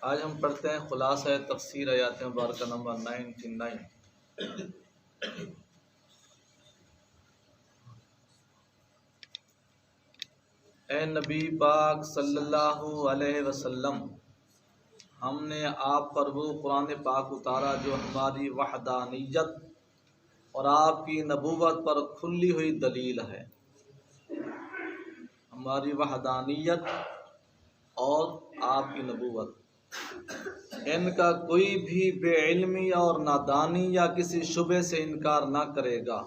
آج ہم پڑھتے ہیں خلاصہ تفسیر آیات مبارکہ نمبر 99۔ اے نبی پاک صلی اللہ علیہ وسلم، ہم نے آپ پر وہ قرآن پاک اتارا جو ہماری وحدانیت اور آپ کی نبوت پر کھلی ہوئی دلیل ہے۔ ہماری وحدانیت اور آپ کی نبوت، ان کا کوئی بھی بے علمی اور نادانی یا کسی شبہ سے انکار نہ کرے گا۔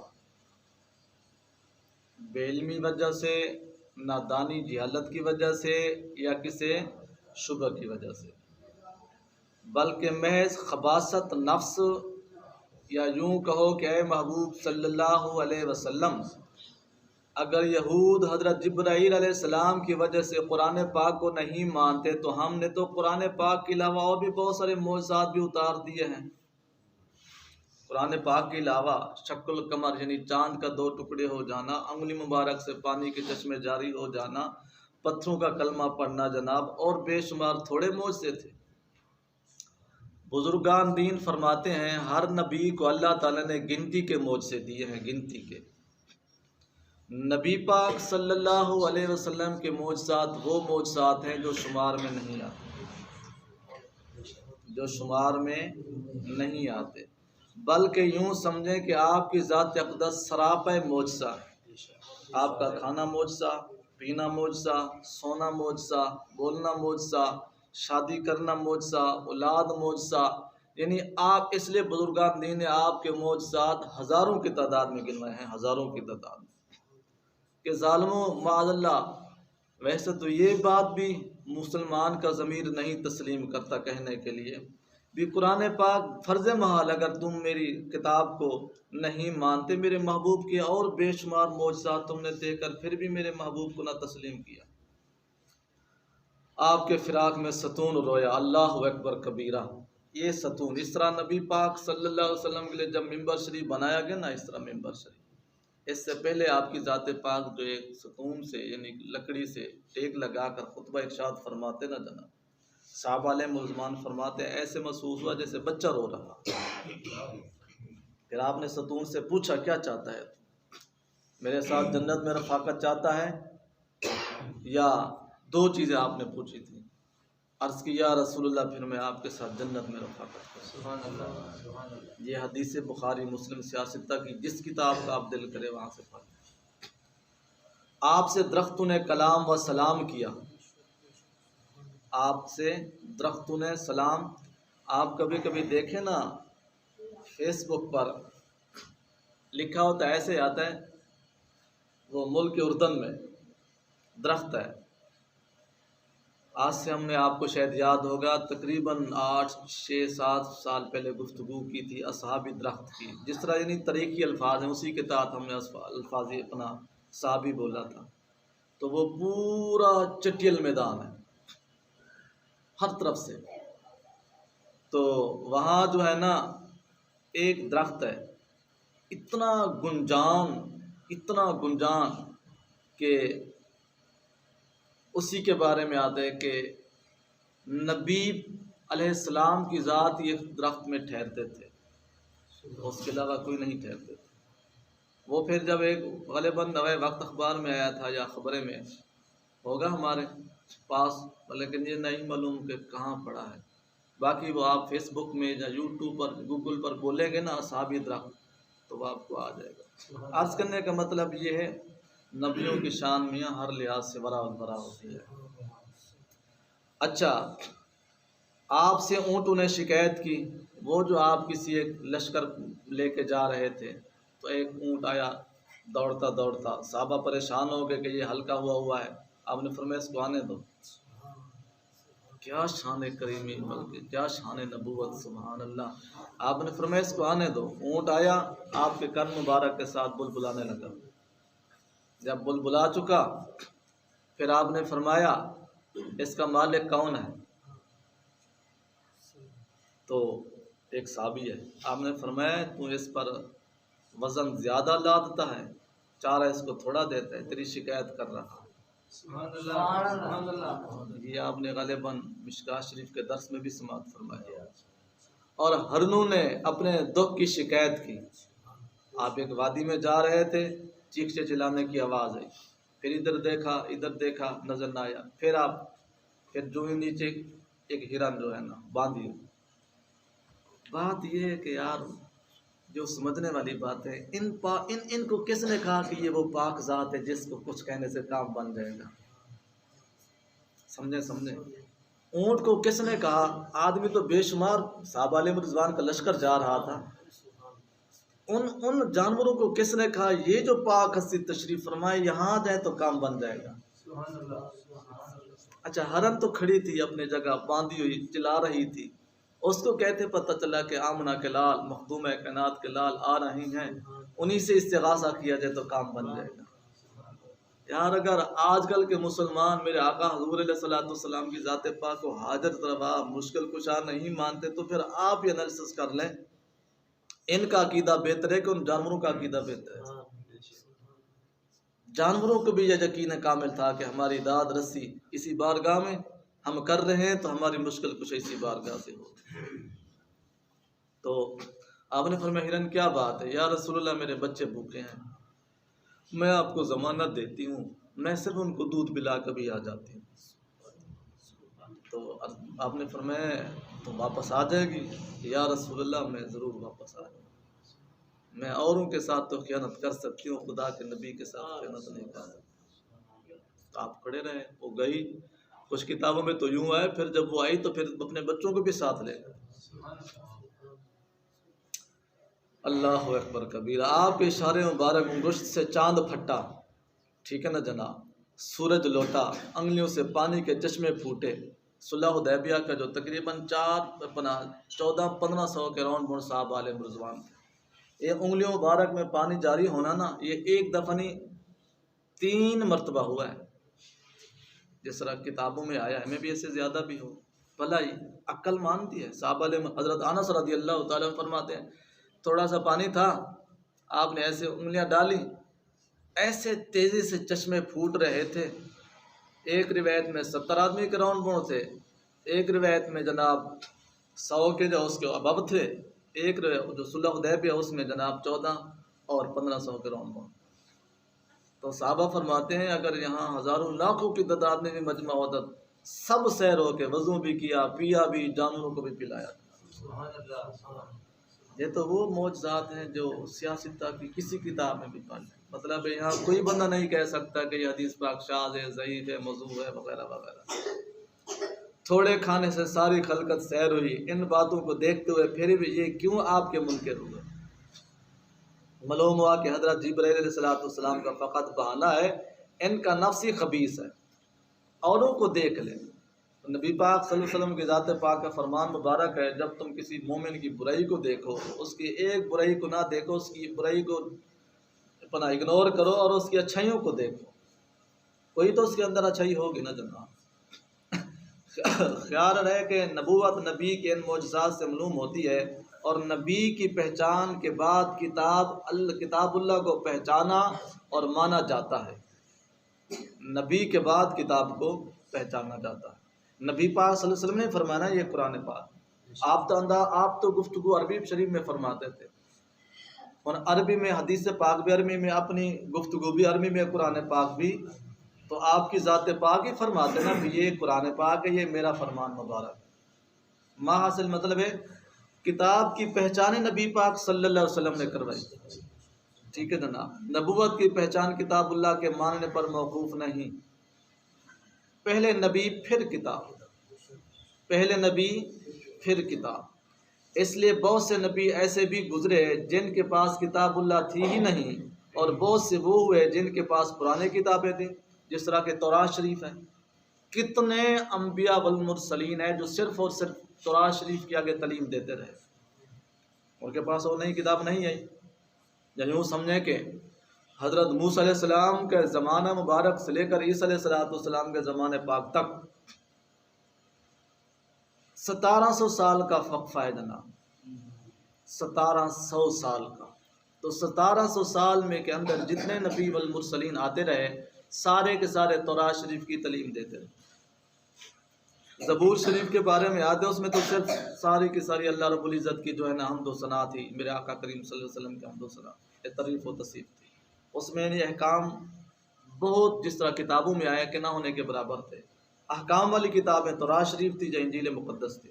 بے علمی وجہ سے، نادانی جہالت کی وجہ سے یا کسی شبہ کی وجہ سے، بلکہ محض خباثت نفس، یا یوں کہو کہ اے محبوب صلی اللہ علیہ وسلم، اگر یہود حضرت جبرائیل علیہ السلام کی وجہ سے قرآن پاک کو نہیں مانتے تو ہم نے تو قرآن پاک کے علاوہ اور بھی بہت سارے معجزات بھی اتار دیے ہیں۔ قرآن پاک کے علاوہ شق القمر یعنی چاند کا 2 ٹکڑے ہو جانا، انگلی مبارک سے پانی کے چشمے جاری ہو جانا، پتھروں کا کلمہ پڑھنا جناب، اور بے شمار تھوڑے معجزے تھے۔ بزرگان دین فرماتے ہیں ہر نبی کو اللہ تعالیٰ نے گنتی کے معجزے دیے ہیں، گنتی کے۔ نبی پاک صلی اللہ علیہ وسلم کے معجزات وہ معجزات ہیں جو شمار میں نہیں آتے، جو شمار میں نہیں آتے، بلکہ یوں سمجھیں کہ آپ کی ذات اقدس سراپا معجزہ ہے۔ آپ کا کھانا معجزہ، پینا معجزہ، سونا معجزہ، بولنا معجزہ، شادی کرنا معجزہ، اولاد معجزہ، یعنی آپ، اس لیے بزرگان دین نے آپ کے معجزات ہزاروں کی تعداد میں گنوائے ہیں، ہزاروں کی تعداد میں، کہ ظالموں معاذ اللہ۔ ویسے تو یہ بات بھی مسلمان کا ضمیر نہیں تسلیم کرتا کہنے کے لیے بھی قرآن پاک فرض محال، اگر تم میری کتاب کو نہیں مانتے، میرے محبوب کے اور بے شمار معجزات تم نے دیکھ کر پھر بھی میرے محبوب کو نہ تسلیم کیا۔ آپ کے فراق میں ستون رویا، اللہ اکبر کبیرہ۔ یہ ستون اس طرح نبی پاک صلی اللہ علیہ وسلم کے لیے جب ممبر شریف بنایا گیا نا، اس طرح ممبر شریف، اس سے پہلے آپ کی ذات پاک جو ایک ستون سے یعنی لکڑی سے ٹیک لگا کر خطبہ ارشاد فرماتے نا جناب، صحابہ علیہ ملزمان فرماتے ایسے محسوس ہوا جیسے بچہ رو رہا۔ پھر آپ نے ستون سے پوچھا کیا چاہتا ہے تو؟ میرے ساتھ جنت میں رفاقت چاہتا ہے؟ یا 2 چیزیں آپ نے پوچھی تھی۔ عرض کی یا رسول اللہ، پھر میں آپ کے ساتھ جنت میں رفاقت کروں۔ سبحان اللہ۔ یہ حدیث بخاری مسلم سیاستہ کی، جس کتاب کا آپ دل کرے وہاں سے پڑھیں۔ آپ سے درختوں نے کلام و سلام کیا، آپ سے درختوں نے سلام۔ آپ کبھی کبھی دیکھیں نا فیس بک پر لکھا ہوتا ہے، ایسے آتا ہے، وہ ملک اردن میں درخت ہے۔ آج سے ہم نے آپ کو شاید یاد ہوگا تقریباً 6-7 سال پہلے گفتگو کی تھی اصحابی درخت کی، جس طرح یعنی طریقی الفاظ ہیں اسی کے تحت ہم نے الفاظ اپنا صحابی بولا تھا۔ تو وہ پورا چٹیل میدان ہے ہر طرف سے، تو وہاں جو ہے نا ایک درخت ہے، اتنا گنجان کہ اسی کے بارے میں آتا ہے کہ نبی علیہ السلام کی ذات یہ درخت میں ٹھہرتے تھے، اس کے علاوہ کوئی نہیں ٹھہرتے تھے۔ وہ پھر جب ایک غالباً نوے وقت اخبار میں آیا تھا یا خبریں میں ہوگا ہمارے پاس، لیکن یہ نہیں معلوم کہ کہاں پڑا ہے۔ باقی وہ آپ فیس بک میں یا یوٹیوب پر، گوگل پر بولیں گے نا اصحابی درخت تو وہ آپ کو آ جائے گا۔ عرض کرنے کا مطلب یہ ہے نبیوں کی شان میاں ہر لحاظ سے برا ہوتی ہے۔ اچھا، آپ سے اونٹوں نے شکایت کی، وہ جو آپ کسی ایک لشکر لے کے جا رہے تھے تو ایک اونٹ آیا دوڑتا دوڑتا، صحابہ پریشان ہو گئے کہ یہ ہلکا ہوا ہے۔ آپ نے فرمایا اس کو آنے دو۔ کیا شان کریمی، بلکہ کیا شان نبوت، سبحان اللہ۔ آپ نے فرمایا اس کو آنے دو۔ اونٹ آیا، آپ کے کن مبارک کے ساتھ بلبلانے لگا۔ جب بلبلا چکا پھر آپ نے فرمایا اس کا مالک کون ہے؟ تو ایک صحابی ہے۔ آپ نے فرمایا تو اس پر وزن زیادہ لادتا ہے، چارہ اس کو تھوڑا دیتا ہے، تیری شکایت کر رہا۔ یہ آپ نے غالباً مشکات شریف کے درس میں بھی سماعت فرمایا. اور ہرنوں نے اپنے دکھ کی شکایت کی. آپ ایک وادی میں جا رہے تھے، چیخ چلانے کی آواز آئی، پھر ادھر دیکھا نظر نہ آیا، پھر جو ہی نیچے ایک ہرن جو ہے نا باندھی. بات یہ ہے کہ یار جو سمجھنے والی بات ہے، ان کو کس نے کہا کہ یہ وہ پاک ذات ہے جس کو کچھ کہنے سے کام بن جائے گا؟ سمجھے اونٹ کو کس نے کہا؟ آدمی تو بے شمار صحابہ علیہ رضوان کا لشکر جا رہا تھا، ان جانوروں کو کس نے کہا یہ جو پاک ہستی تشریف فرمائے یہاں جائے تو کام بن جائے گا؟ اچھا، ہرن تو کھڑی تھی اپنی جگہ باندھی ہوئی، چلا رہی تھی، اس کو کہتے پتہ چلا کہ آمنہ کے لال مخدوم کائنات کے لال آ رہی ہیں، انہی سے استغاثہ کیا جائے تو کام بن جائے گا. یار اگر آج کل کے مسلمان میرے آقا حضور علیہ الصلوۃ والسلام کی ذات پاک کو حاجت روا مشکل کشا نہیں مانتے تو پھر آپ یہ انالیسس کر لیں، ان کا عقیدہ بہتر ہے کہ ان جانوروں کا عقیدہ بہتر ہے؟ جانوروں کو بھی یہ یقین کامل تھا کہ ہماری داد رسی اسی بارگاہ میں ہم کر رہے ہیں تو ہماری مشکل کشا اسی بارگاہ سے ہو. تو آپ نے فرمایا ہرن کیا بات ہے؟ یا رسول اللہ میرے بچے بھوکے ہیں، میں آپ کو ضمانت دیتی ہوں میں صرف ان کو دودھ پلا کر بھی آ جاتی ہوں. تو آپ نے فرمایا تو واپس آ جائے گی؟ یا رسول اللہ میں ضرور واپس آ جاؤں، میں اوروں کے ساتھ تو خیانت کر سکتی ہوں، خدا کے نبی کے ساتھ خیانت نہیں کر سکتی. تو آپ کھڑے رہے، وہ گئی. کچھ کتابوں میں تو یوں آئے پھر جب وہ آئی تو پھر اپنے بچوں کو بھی ساتھ لے گئے. اللہ اکبر کبیرہ. آپ کے اشارے مبارک انگشت سے چاند پھٹا، ٹھیک ہے نا جناب، سورج لوٹا، انگلیوں سے پانی کے چشمے پھوٹے. صلح حدیبیہ کا جو تقریباً 1400-1500 کے راؤنڈ مڑ صاحب علیہ رضوان تھے، یہ انگلیوں مبارک میں پانی جاری ہونا نا، یہ ایک دفعہ نہیں 3 مرتبہ ہوا ہے. جس طرح کتابوں میں آیا ہے، ہمیں بھی ایسے زیادہ بھی ہو بھلا ہی عقل مانتی ہے. صحابہ علیہ حضرت انس رضی اللہ تعالیٰ عنہ فرماتے ہیں تھوڑا سا پانی تھا، آپ نے ایسے انگلیاں ڈالی، ایسے تیزی سے چشمے پھوٹ رہے تھے. ایک روایت میں 70 آدمی کے راؤنڈ بوڑ تھے، ایک روایت میں جناب 100 کے جو اس کے ابب تھے، ایک روایت جو صلح حدیبیہ اس میں جناب 14 اور 1500 کے راؤنڈ بوڑ. تو صحابہ فرماتے ہیں اگر یہاں ہزاروں لاکھوں کی تعداد میں بھی مجمع ہوتا سب سیر ہو کے وضو بھی کیا، پیا بھی، جانوروں کو بھی پلایا. یہ تو وہ معجزات ہیں جو سیاستہ کی کسی کتاب میں بھی پڑھ. مطلب یہاں کوئی بندہ نہیں کہہ سکتا کہ یہ حدیث پاک شاذ ہے، ضعیف ہے، موضوع ہے وغیرہ وغیرہ. تھوڑے کھانے سے ساری خلقت سیر ہوئی. ان باتوں کو دیکھتے ہوئے پھر بھی یہ کیوں آپ کے منکر ہوئے؟ معلوم ہوا کہ حضرت جبرائیل علیہ السلام کا فقط بہانہ ہے، ان کا نفس ہی خبیث ہے. اوروں کو دیکھ لیں. نبی پاک صلی اللہ علیہ وسلم کی ذات پاک کا فرمان مبارک ہے جب تم کسی مومن کی برائی کو دیکھو، اس کی ایک برائی کو نہ دیکھو، اس کی برائی کو اپنا اگنور کرو اور اس کی اچھائیوں کو دیکھو. کوئی تو اس کے اندر اچھائی ہوگی نا جناب. خیال رہے کہ نبوت نبی کے ان معجزات سے معلوم ہوتی ہے، اور نبی کی پہچان کے بعد کتاب اللہ کو پہچانا اور مانا جاتا ہے. نبی کے بعد کتاب کو پہچانا جاتا ہے. نبی پاک صلی اللہ علیہ وسلم نے فرمایا یہ قرآن پاک. آپ تو گفتگو عربی شریف میں فرماتے تھے، اور عربی میں حدیث پاک بھی عربی میں، اپنی گفتگو بھی عربی میں، قرآن پاک بھی. تو آپ کی ذات پاک ہی فرماتے نا یہ قرآن پاک ہے، یہ میرا فرمان مبارک. ما حاصل مطلب ہے کتاب کی پہچان نبی پاک صلی اللہ علیہ وسلم نے کروائی. ٹھیک ہے جناب. نبوت کی پہچان کتاب اللہ کے ماننے پر موقوف نہیں. پہلے نبی پھر کتاب، پہلے نبی پھر کتاب. اس لیے بہت سے نبی ایسے بھی گزرے جن کے پاس کتاب اللہ تھی ہی نہیں، اور بہت سے وہ ہوئے جن کے پاس پرانے کتابیں تھیں، جس طرح کہ تورات شریف ہے. کتنے انبیاء والمرسلین ہیں جو صرف اور صرف تورات شریف کی آگے تعلیم دیتے رہے، ان کے پاس وہ نئی کتاب نہیں آئی. یا یوں سمجھیں کہ حضرت موسیٰ علیہ السلام کے زمانہ مبارک سے لے کر عیسیٰ علیہ السلام کے زمانے پاک تک 1700 سال کا وقفہ ہے جناب. 1700 سال کا. تو 1700 سال میں کے اندر جتنے نبی والمرسلین آتے رہے، سارے کے سارے تورات شریف کی تعلیم دیتے رہے۔ زبور شریف کے بارے میں یاد ہے، اس میں تو صرف ساری کی ساری اللہ رب العزت کی جو ہے نا حمد و ثنا تھی، میرے آقا کریم صلی اللہ علیہ وسلم کی حمد و ثنا، تعریف و تصیف تھی۔ اس میں یہ احکام بہت جس طرح کتابوں میں آیا کہ نہ ہونے کے برابر تھے۔ احکام والی کتابیں تورات شریف تھی یا انجیل مقدس تھی۔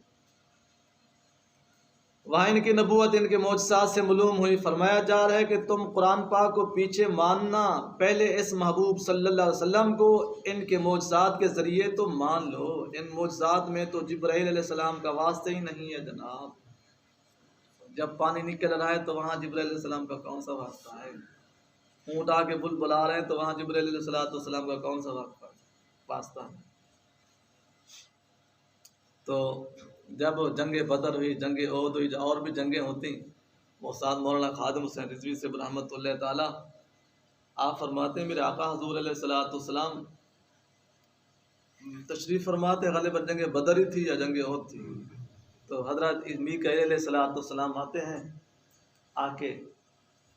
وہاں ان کی نبوت ان کے معجزات سے معلوم ہوئی۔ فرمایا جا رہا ہے کہ تم قرآن پاک کو پیچھے ماننا، پہلے اس محبوب صلی اللہ علیہ وسلم کو ان کے معجزات کے ذریعے تو مان لو۔ ان معجزات میں تو جبرائیل علیہ السلام کا واسطہ ہی نہیں ہے جناب۔ جب پانی نکل رہا ہے تو وہاں جبرائیل علیہ السلام کا کون سا واسطہ ہے؟ اونٹ آ کے بل بلا رہے ہیں تو وہاں جبرائیل علیہ السلام کا کون سا واسطہ ہے؟ تو جب جنگ بدر ہوئی، جنگ احد ہوئی، اور بھی جنگیں ہوتی، وہ ساتھ مولانا خادم حسین رضوی سے رحمۃ اللہ تعالیٰ آپ فرماتے ہیں میرے آقا حضور علیہ السلام تشریف فرماتے، غالباً جنگ بدر ہی تھی یا جنگ احد تھی، تو حضرت میکائیل علیہ السلام آتے ہیں، آ کے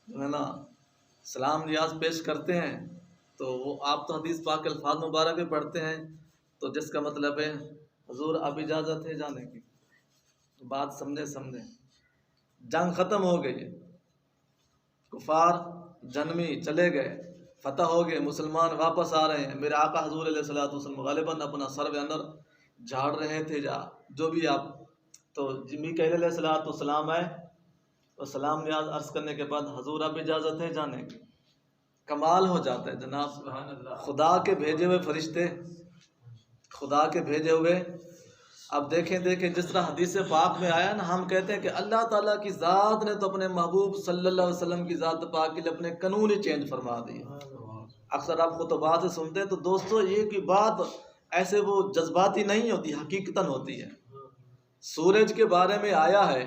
جو ہے نا سلام نیاز پیش کرتے ہیں، تو وہ آپ تو حدیث پاک کے الفاظ مبارک میں پڑھتے ہیں، تو جس کا مطلب ہے حضور اب اجازت ہے جانے کی۔ بات سمجھے جنگ ختم ہو گئی، کفار جنمی چلے گئے، فتح ہو گئے، مسلمان واپس آ رہے ہیں۔ میرے آقا حضور علیہ السلام غالباً اپنا سر اندر جھاڑ رہے تھے، جو بھی آپ، تو میکائیل علیہ السلام آئے اور سلام نیاز عرض کرنے کے بعد حضور اب اجازت ہے جانے کی۔ کمال ہو جاتا ہے جناب، خدا کے بھیجے ہوئے فرشتے، خدا کے بھیجے ہوئے۔ اب دیکھیں جس طرح حدیث پاک میں آیا نا، ہم کہتے ہیں کہ اللہ تعالیٰ کی ذات نے تو اپنے محبوب صلی اللہ علیہ وسلم کی ذات پاک کے لیے اپنے قانون ہی چینج فرما دیے۔ اکثر آپ خطبات سے سنتے ہیں تو دوستو یہ کی بات ایسے وہ جذباتی نہیں ہوتی، حقیقتاً ہوتی ہے۔ سورج کے بارے میں آیا ہے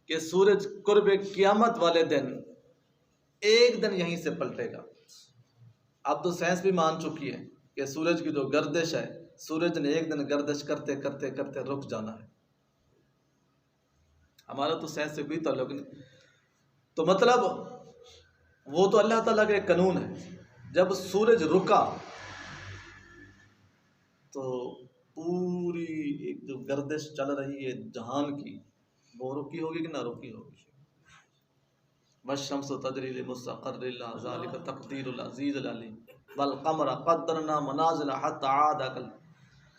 کہ سورج قرب قیامت والے دن ایک دن یہیں سے پلٹے گا۔ اب تو سائنس بھی مان چکی ہے کہ سورج کی جو گردش ہے، سورج نے ایک دن گردش کرتے کرتے کرتے رک جانا ہے۔ ہمارا تو سائنس سے بھی تعلق نہیں، تو مطلب وہ تو اللہ تعالیٰ کا ایک قانون ہے۔ جب سورج رکا تو پوری ایک جو گردش چل رہی ہے جہان کی، وہ رکی ہوگی کہ نہ رکی ہوگی؟ والشمس تجری لمستقر لها ذلك تقدیر العزیز العلیم والقمر قدرنا منازل حتى عاد کل۔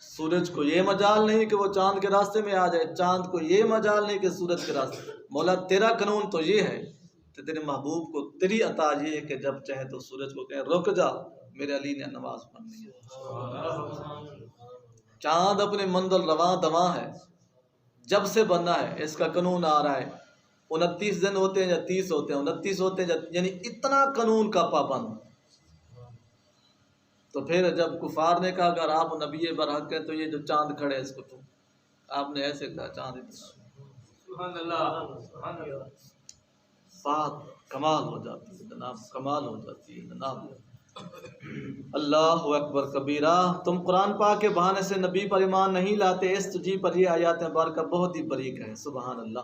سورج کو یہ مجال نہیں کہ وہ چاند کے راستے میں آ جائے، چاند کو یہ مجال نہیں کہ سورج کے راستے۔ مولا تیرا قانون تو یہ ہے کہ تیرے محبوب کو تیری عطا یہ ہے کہ جب چاہے تو سورج کو کہے رک جا، میرے علی نے نماز پڑھنی ہے۔ چاند اپنے منزل رواں دواں ہے، جب سے بنا ہے اس کا قانون آ رہا ہے۔ 29 دن ہوتے ہیں یا 30 ہوتے ہیں، 29 ہوتے ہیں، یعنی اتنا قانون کا پابند۔ تو پھر جب کفار نے کہا اگر آپ نبی برحق ہیں تو یہ جو چاند کھڑے اس کو تو آپ نے ایسے کہا چاند سبحان اللہ، بات کمال ہو جاتی ہے جناب، کمال ہو جاتی ہے جناب۔ اللہ اکبر کبیرہ۔ تم قرآن پاک کے بہانے سے نبی پر ایمان نہیں لاتے، اس تجھی پر یہ آیات مبارکہ بہت ہی بریک ہے۔ سبحان اللہ۔